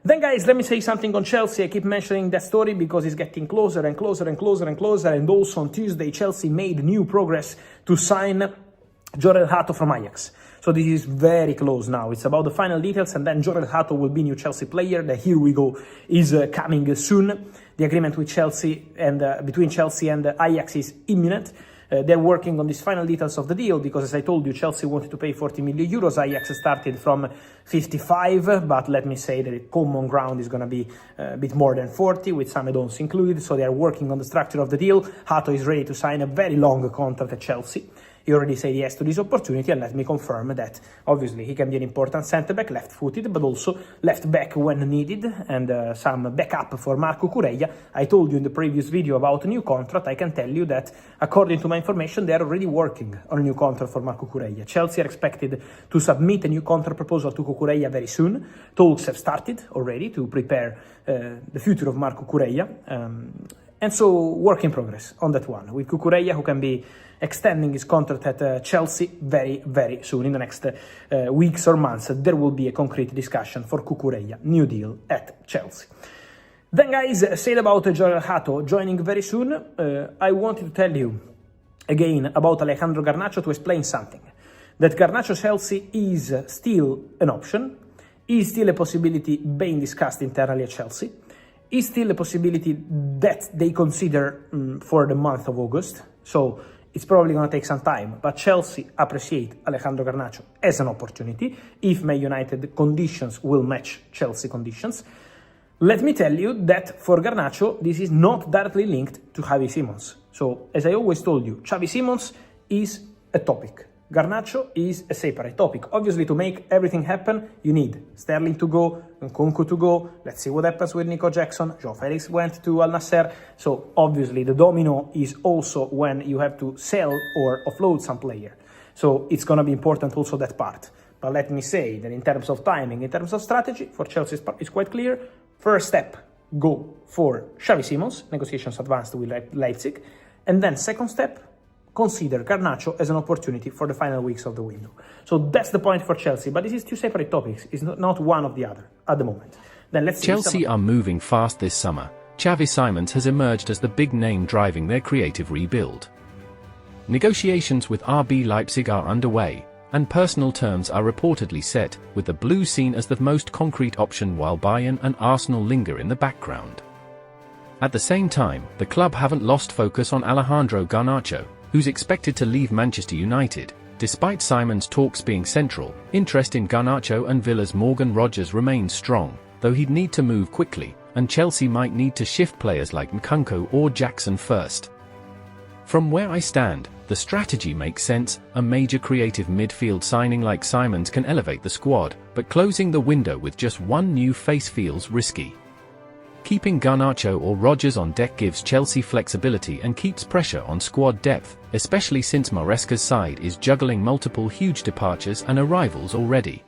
Then guys, let me say something on Chelsea. I keep mentioning that story because it's getting closer and closer and closer and closer. And also on Tuesday, Chelsea made new progress to sign Jorel Hato from Ajax. So this is very close now. It's about the final details, and then Jorel Hato will be new Chelsea player. The here we go is coming soon. The agreement with Chelsea and between Chelsea and Ajax is imminent. They're working on these final details of the deal because, as I told you, Chelsea wanted to pay 40 million euros. Ajax started from 55, but let me say that the common ground is going to be a bit more than 40, with some add-ons included. So they are working on the structure of the deal. Hato is ready to sign a very long contract at Chelsea. He already said yes to this opportunity, and let me confirm that obviously he can be an important centre-back, left-footed, but also left-back when needed, and some backup for Marco Cucurella. I told you in the previous video about a new contract. I can tell you that, according to my information, they are already working on a new contract for Marco Cucurella. Chelsea are expected to submit a new contract proposal to Cucurella very soon. Talks have started already to prepare the future of Marco Cucurella. And so, work in progress on that one, with Cucurella, who can be extending his contract at Chelsea very, very soon. In the next weeks or months, there will be a concrete discussion for Cucurella, new deal at Chelsea. Then, guys, said about Jorel Hato joining very soon, I wanted to tell you again about Alejandro Garnacho to explain something. That Garnacho Chelsea is still an option, is still a possibility being discussed internally at Chelsea, is still a possibility that they consider for the month of August. So it's probably going to take some time, but Chelsea appreciate Alejandro Garnacho as an opportunity if Man United conditions will match Chelsea conditions. Let me tell you that for Garnacho, this is not directly linked to Xavi Simons. So, as I always told you, Xavi Simons is a topic. Garnacho is a separate topic. Obviously, to make everything happen, you need Sterling to go, Nkunku to go. Let's see what happens with Nico Jackson. João Felix went to Al Nassr. So, obviously, the domino is also when you have to sell or offload some player. So, it's going to be important also that part. But let me say that in terms of timing, in terms of strategy, for Chelsea it's quite clear. First step, go for Xavi Simons. Negotiations advanced with Leipzig. And then second step, consider Garnacho as an opportunity for the final weeks of the window. So that's the point for Chelsea, but this is two separate topics. It's not one of the other at the moment. Then let's see. Chelsea are moving fast this summer. Xavi Simons has emerged as the big name driving their creative rebuild. Negotiations with RB Leipzig are underway, and personal terms are reportedly set, with the Blues seen as the most concrete option while Bayern and Arsenal linger in the background. At the same time, the club haven't lost focus on Alejandro Garnacho, who's expected to leave Manchester United. Despite Simons' talks being central, interest in Garnacho and Villa's Morgan Rogers remains strong, though he'd need to move quickly, and Chelsea might need to shift players like Nkunku or Jackson first. From where I stand, the strategy makes sense. A major creative midfield signing like Simons can elevate the squad, but closing the window with just one new face feels risky. Keeping Garnacho or Rogers on deck gives Chelsea flexibility and keeps pressure on squad depth, especially since Maresca's side is juggling multiple huge departures and arrivals already.